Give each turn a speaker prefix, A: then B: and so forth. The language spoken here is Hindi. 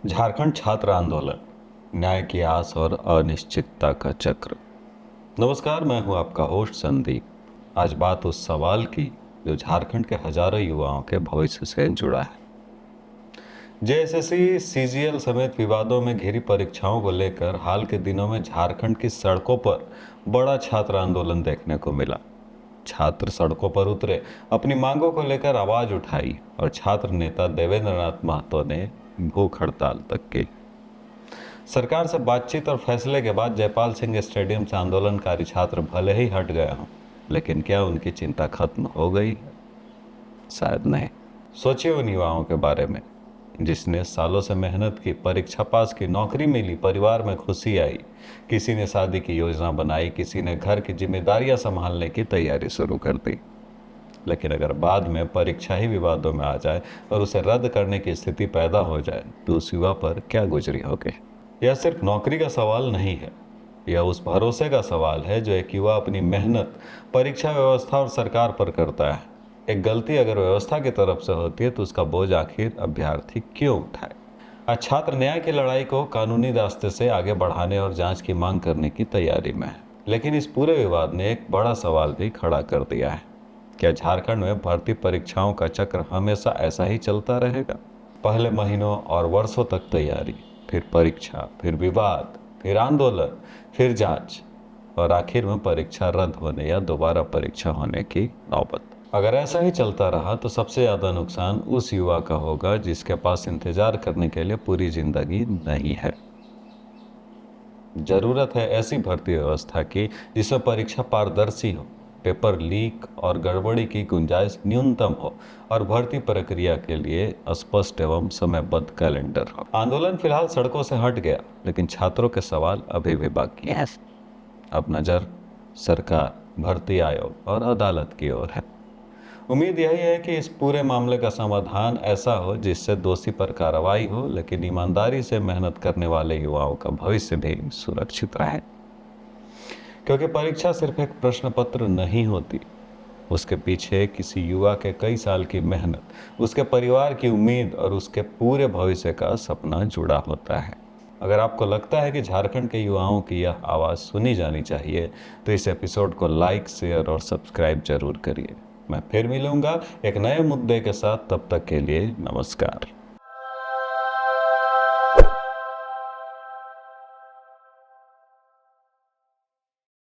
A: झारखंड छात्र आंदोलन, न्याय की आस और अनिश्चितता का चक्र। नमस्कार, मैं हूं आपका होस्ट संदीप। आज बात उस सवाल की जो झारखंड के हजारों युवाओं के भविष्य से जुड़ा है। जेएसएससी, सीजीएल समेत विवादों में घिरी परीक्षाओं को लेकर हाल के दिनों में झारखंड की सड़कों पर बड़ा छात्र आंदोलन देखने को मिला। छात्र सड़कों पर उतरे, अपनी मांगों को लेकर आवाज उठाई और छात्र नेता देवेंद्र नाथ महतो ने भूख हड़ताल तक की। सरकार से बातचीत और फैसले के बाद जयपाल सिंह स्टेडियम से आंदोलनकारी छात्र भले ही हट गए हों, लेकिन क्या उनकी चिंता खत्म हो गई? शायद नहीं। सोचिए उन युवाओं के बारे में जिसने सालों से मेहनत की, परीक्षा पास की, नौकरी मिली, परिवार में खुशी आई, किसी ने शादी की योजना बनाई, किसी ने घर की जिम्मेदारियां संभालने की तैयारी शुरू कर दी। लेकिन अगर बाद में परीक्षा ही विवादों में आ जाए और उसे रद्द करने की स्थिति पैदा हो जाए तो उस युवा पर क्या गुजरी होगी? यह सिर्फ नौकरी का सवाल नहीं है, यह उस भरोसे का सवाल है जो एक युवा अपनी मेहनत, परीक्षा व्यवस्था और सरकार पर करता है। एक गलती अगर व्यवस्था की तरफ से होती है तो उसका बोझ आखिर अभ्यर्थी क्यों उठाए? आज छात्र न्याय की लड़ाई को कानूनी रास्ते से आगे बढ़ाने और जांच की मांग करने की तैयारी में है। लेकिन इस पूरे विवाद ने एक बड़ा सवाल भी खड़ा कर दिया है। क्या झारखंड में भर्ती परीक्षाओं का चक्र हमेशा ऐसा ही चलता रहेगा? पहले महीनों और वर्षों तक तैयारी, फिर परीक्षा, फिर विवाद, फिर आंदोलन, फिर जांच और आखिर में परीक्षा रद्द होने या दोबारा परीक्षा होने की नौबत। अगर ऐसा ही चलता रहा तो सबसे ज़्यादा नुकसान उस युवा का होगा जिसके पास इंतजार करने के लिए पूरी जिंदगी नहीं है। जरूरत है ऐसी भर्ती व्यवस्था की जिसमें परीक्षा पारदर्शी हो, पेपर लीक और गड़बड़ी की गुंजाइश न्यूनतम हो और भर्ती प्रक्रिया के लिए स्पष्ट एवं समयबद्ध कैलेंडर हो। आंदोलन फिलहाल सड़कों से हट गया, लेकिन छात्रों के सवाल अभी भी बाकी हैं। अब नज़र सरकार, भर्ती आयोग और अदालत की ओर है। उम्मीद यही है कि इस पूरे मामले का समाधान ऐसा हो जिससे दोषी पर कार्रवाई हो, लेकिन ईमानदारी से मेहनत करने वाले युवाओं का भविष्य भी सुरक्षित रहे। क्योंकि परीक्षा सिर्फ एक प्रश्न पत्र नहीं होती, उसके पीछे किसी युवा के कई साल की मेहनत, उसके परिवार की उम्मीद और उसके पूरे भविष्य का सपना जुड़ा होता है। अगर आपको लगता है कि झारखंड के युवाओं की यह आवाज़ सुनी जानी चाहिए तो इस एपिसोड को लाइक, शेयर और सब्सक्राइब जरूर करिए। मैं फिर मिलूंगा एक नए मुद्दे के साथ, तब तक के लिए नमस्कार।